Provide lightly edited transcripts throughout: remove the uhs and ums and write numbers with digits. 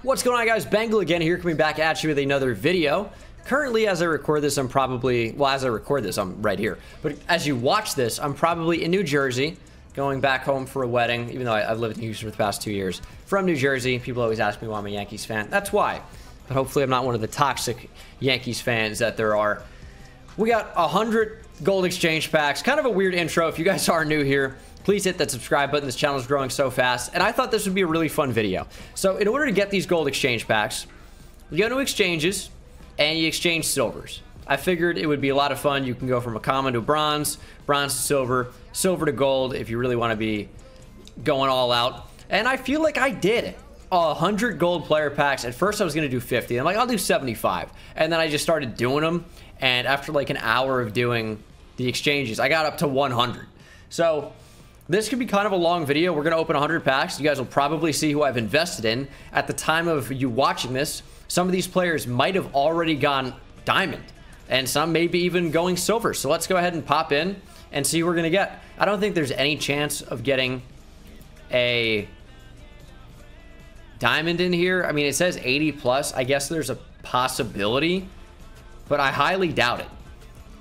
What's going on, guys? Bengal again here, coming back at you with another video. Currently, as I record this, I'm probably, well, as I record this, I'm right here. But as you watch this, I'm probably in New Jersey, going back home for a wedding, even though I've lived in Houston for the past 2 years. From New Jersey, people always ask me why I'm a Yankees fan. That's why. But hopefully I'm not one of the toxic Yankees fans that there are. We got 100 gold exchange packs. Kind of a weird intro. If you guys are new here, please hit that subscribe button. This channel is growing so fast, and I thought this would be a really fun video. So in order to get these gold exchange packs, you go to exchanges and you exchange silvers. I figured it would be a lot of fun. You can go from a common to bronze, bronze to silver, silver to gold if you really want to be going all out. And I feel like I did 100 gold player packs. At first I was going to do 50. I'm like, I'll do 75. And then I just started doing them. And after like an hour of doing the exchanges, I got up to 100. So this could be kind of a long video. We're going to open 100 packs. You guys will probably see who I've invested in. At the time of you watching this, some of these players might have already gone diamond, and some maybe even going silver. So let's go ahead and pop in and see who we're going to get. I don't think there's any chance of getting a diamond in here. I mean, it says 80 plus. I guess there's a possibility, but I highly doubt it.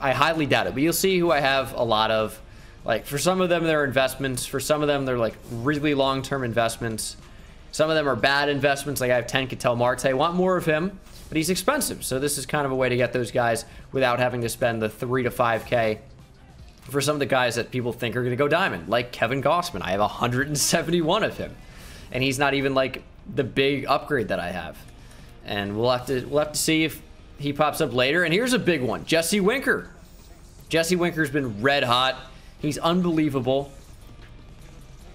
I highly doubt it. But you'll see who I have a lot of. Like, for some of them, they're investments. For some of them, they're, like, really long-term investments. Some of them are bad investments. Like, I have 10 Ketel Marte. I want more of him, but he's expensive. So this is kind of a way to get those guys without having to spend the 3 to 5K for some of the guys that people think are going to go diamond, like Kevin Gausman. I have 171 of him, and he's not even, like, the big upgrade that I have. And we'll have to see if he pops up later. And here's a big one. Jesse Winker. Jesse Winker's been red hot. He's unbelievable.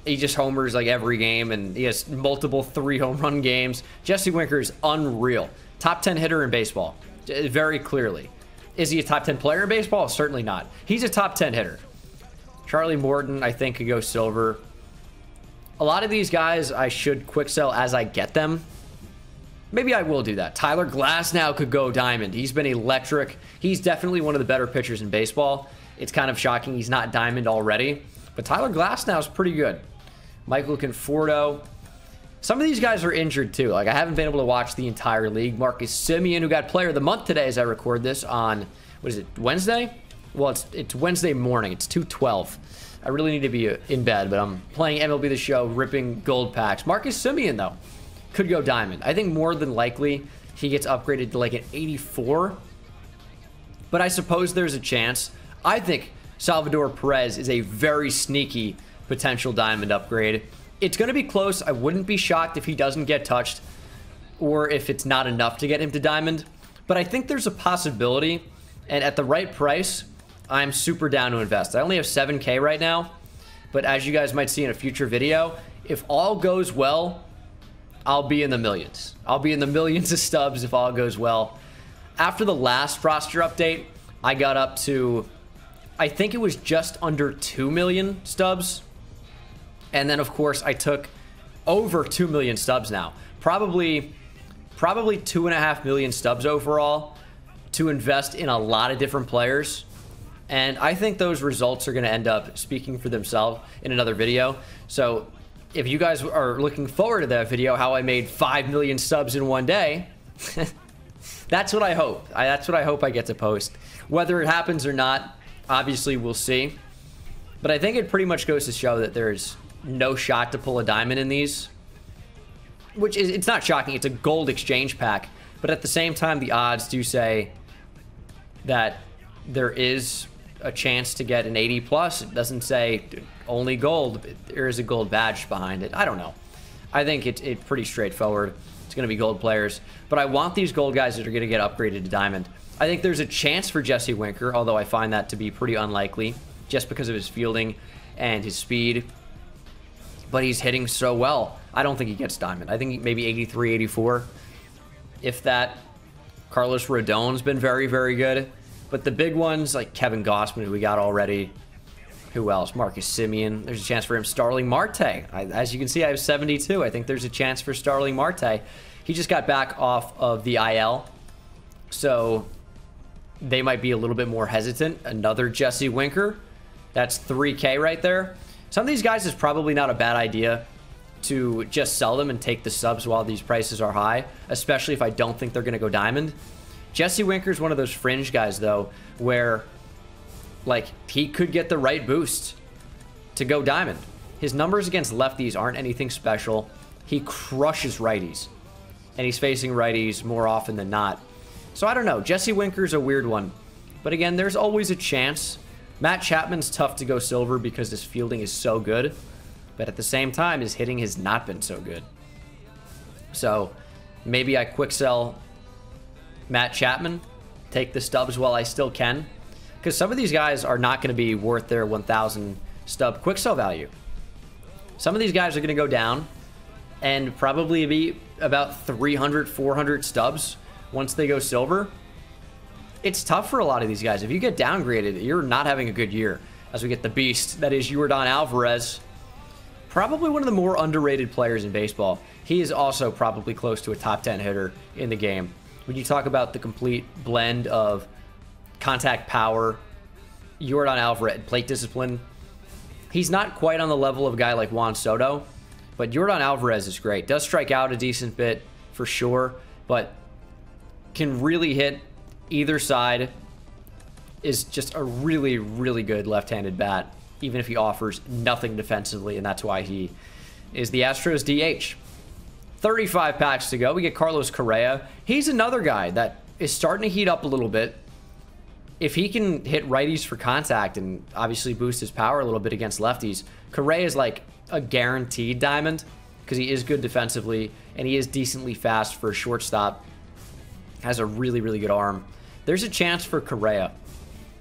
He just homers like every game, and he has multiple 3 home run games. Jesse Winker is unreal. Top 10 hitter in baseball, very clearly. Is he a top 10 player in baseball? Certainly not. He's a top 10 hitter. Charlie Morton, I think, could go silver. A lot of these guys I should quick sell as I get them. Maybe I will do that. Tyler Glasnow could go diamond. He's been electric. He's definitely one of the better pitchers in baseball. It's kind of shocking he's not diamond already. But Tyler Glasnow is pretty good. Michael Conforto. Some of these guys are injured too. Like, I haven't been able to watch the entire league. Marcus Semien, who got player of the month today as I record this on, what is it, Wednesday? Well, it's Wednesday morning. It's 2:12. I really need to be in bed, but I'm playing MLB The Show, ripping gold packs. Marcus Semien, though, could go diamond. I think more than likely he gets upgraded to like an 84. But I suppose there's a chance. I think Salvador Perez is a very sneaky potential diamond upgrade. It's going to be close. I wouldn't be shocked if he doesn't get touched or if it's not enough to get him to diamond. But I think there's a possibility, and at the right price, I'm super down to invest. I only have 7K right now, but as you guys might see in a future video, if all goes well, I'll be in the millions. I'll be in the millions of stubs if all goes well. After the last roster update, I got up to, I think it was just under 2 million stubs. And then, of course, I took over 2 million stubs now. Probably 2.5 million stubs overall to invest in a lot of different players. And I think those results are going to end up speaking for themselves in another video. So if you guys are looking forward to that video, how I made 5 million subs in one day, that's what I hope. That's what I hope I get to post. Whether it happens or not, obviously we'll see. But I think it pretty much goes to show that there's no shot to pull a diamond in these. Which is, it's not shocking. It's a gold exchange pack. But at the same time, the odds do say that there is a chance to get an 80 plus. It doesn't say only gold. There is a gold badge behind it. I don't know. I think it's pretty straightforward. It's going to be gold players. But I want these gold guys that are going to get upgraded to diamond. I think there's a chance for Jesse Winker, although I find that to be pretty unlikely just because of his fielding and his speed. But he's hitting so well. I don't think he gets diamond. I think maybe 83, 84. If that. Carlos Rodon's been very, very good. But the big ones, like Kevin Gausman, who we got already. Who else? Marcus Semien. There's a chance for him. Starling Marte. As you can see, I have 72. I think there's a chance for Starling Marte. He just got back off of the IL. So they might be a little bit more hesitant. Another Jesse Winker. That's 3K right there. Some of these guys is probably not a bad idea to just sell them and take the subs while these prices are high, especially if I don't think they're going to go diamond. Jesse Winker's one of those fringe guys, though, where, like, he could get the right boost to go diamond. His numbers against lefties aren't anything special. He crushes righties, and he's facing righties more often than not. So I don't know. Jesse Winker's a weird one. But again, there's always a chance. Matt Chapman's tough to go silver because his fielding is so good. But at the same time, his hitting has not been so good. So maybe I quick sell Matt Chapman, take the stubs while I still can. Because some of these guys are not going to be worth their 1,000 stub quick sell value. Some of these guys are going to go down and probably be about 300, 400 stubs once they go silver. It's tough for a lot of these guys. If you get downgraded, you're not having a good year. As we get the beast, that is Eurodon Alvarez. Probably one of the more underrated players in baseball. He is also probably close to a top 10 hitter in the game. When you talk about the complete blend of contact power, Eurodon Alvarez, plate discipline, he's not quite on the level of a guy like Juan Soto, but Eurodon Alvarez is great. Does strike out a decent bit for sure, but can really hit either side. Is just a really, really good left-handed bat, even if he offers nothing defensively, and that's why he is the Astros DH. 35 packs to go. We get Carlos Correa. He's another guy that is starting to heat up a little bit. If he can hit righties for contact and obviously boost his power a little bit against lefties, Correa is like a guaranteed diamond because he is good defensively and he is decently fast for a shortstop. Has a really, really good arm. There's a chance for Correa.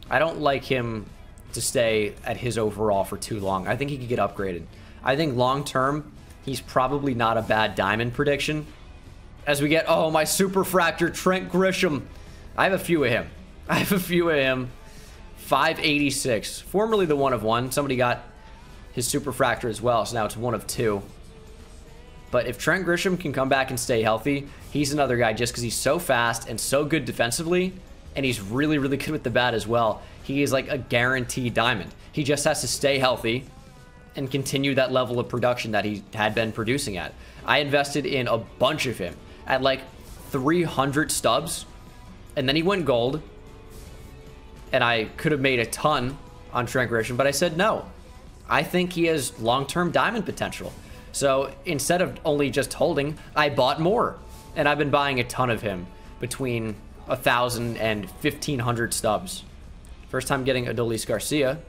I don't like him to stay at his overall for too long. I think he could get upgraded. I think long-term, he's probably not a bad diamond prediction. As we get, oh, my superfractor, Trent Grisham. I have a few of him. 586. Formerly the 1 of 1. Somebody got his superfractor as well, so now it's 1 of 2. But if Trent Grisham can come back and stay healthy, he's another guy just because he's so fast and so good defensively, and he's really, really good with the bat as well. He is like a guaranteed diamond. He just has to stay healthy and continue that level of production that he had been producing at. I invested in a bunch of him at like 300 stubs, and then he went gold, and I could have made a ton on Trent Grisham, but I said no. I think he has long-term diamond potential. So instead of only just holding, I bought more, and I've been buying a ton of him between 1,000 and 1,500 stubs. First time getting Adolis Garcia.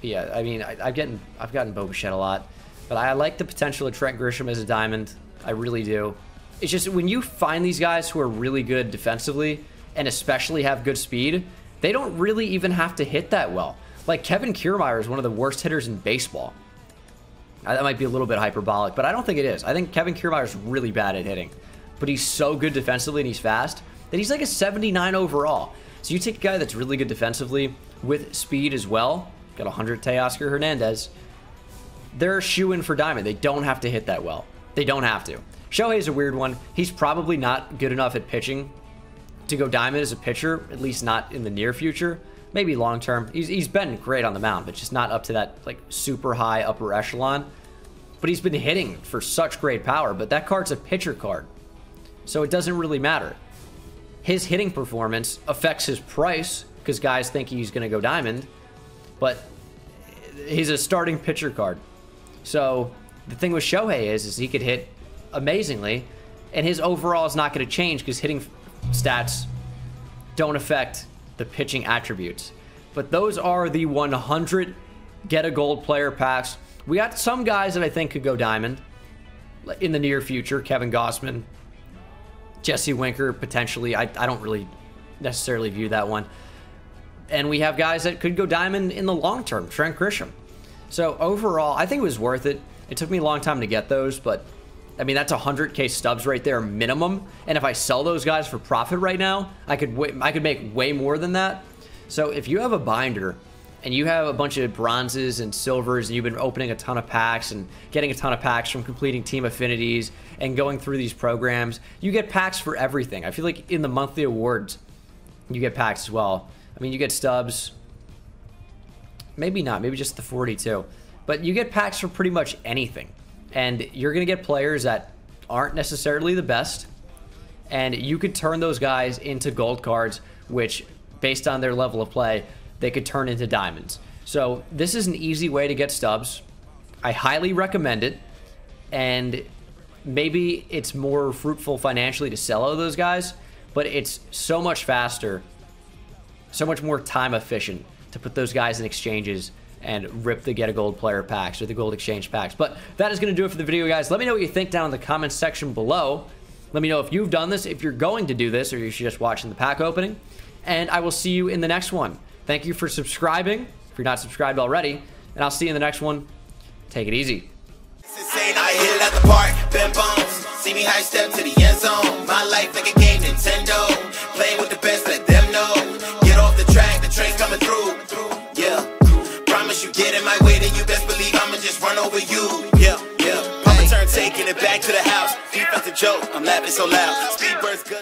Yeah, I mean, I've gotten Bo Bichette a lot, but I like the potential of Trent Grisham as a diamond. I really do. It's just when you find these guys who are really good defensively and especially have good speed, they don't really even have to hit that well. Like Kevin Kiermaier is one of the worst hitters in baseball. That might be a little bit hyperbolic, but I don't think it is. I think Kevin Kiermaier is really bad at hitting, but he's so good defensively and he's fast that he's like a 79 overall. So you take a guy that's really good defensively with speed as well, got 100 Teoscar Hernandez, they're a shoo-in for diamond. They don't have to hit that well. They don't have to. Shohei's a weird one. He's probably not good enough at pitching to go diamond as a pitcher, at least not in the near future. Maybe long term. He's been great on the mound, but just not up to that like super high upper echelon. But he's been hitting for such great power, but that card's a pitcher card. So it doesn't really matter. His hitting performance affects his price because guys think he's going to go diamond, but he's a starting pitcher card. So the thing with Shohei is he could hit amazingly, and his overall is not going to change because hitting stats don't affect the pitching attributes. But those are the 100 get a gold player packs. We got some guys that I think could go diamond in the near future. Kevin Gausman, Jesse Winker, potentially. I don't really necessarily view that one. And we have guys that could go diamond in the long term. Trent Grisham. So overall, I think it was worth it. It took me a long time to get those, but I mean, that's 100K stubs right there minimum. And if I sell those guys for profit right now, I could make way more than that. So if you have a binder and you have a bunch of bronzes and silvers and you've been opening a ton of packs and getting a ton of packs from completing team affinities and going through these programs, you get packs for everything. I feel like in the monthly awards, you get packs as well. I mean, you get stubs. Maybe not. Maybe just the 42. but you get packs for pretty much anything. And you're going to get players that aren't necessarily the best, and you could turn those guys into gold cards, which, based on their level of play, they could turn into diamonds. So this is an easy way to get stubs. I highly recommend it, and maybe it's more fruitful financially to sell all those guys, but it's so much faster, so much more time efficient to put those guys in exchanges and rip the get a gold player packs or the gold exchange packs. But that is going to do it for the video, guys. Let me know what you think down in the comments section below. Let me know if you've done this, if you're going to do this, or you're just watching the pack opening. And I will see you in the next one. Thank you for subscribing, if you're not subscribed already. And I'll see you in the next one. Take it easy. I hit it at the park, bend bones. See me high step to the end zone. My life like a game, Nintendo. Playing with the best, let them know. Get off the track, the train's coming through. Yeah, promise you get in my way, then you best believe I'ma just run over you. Yeah, yeah. Papa turn, taking it back to the house. Defensive joke, I'm laughing so loud. Speedbird's good.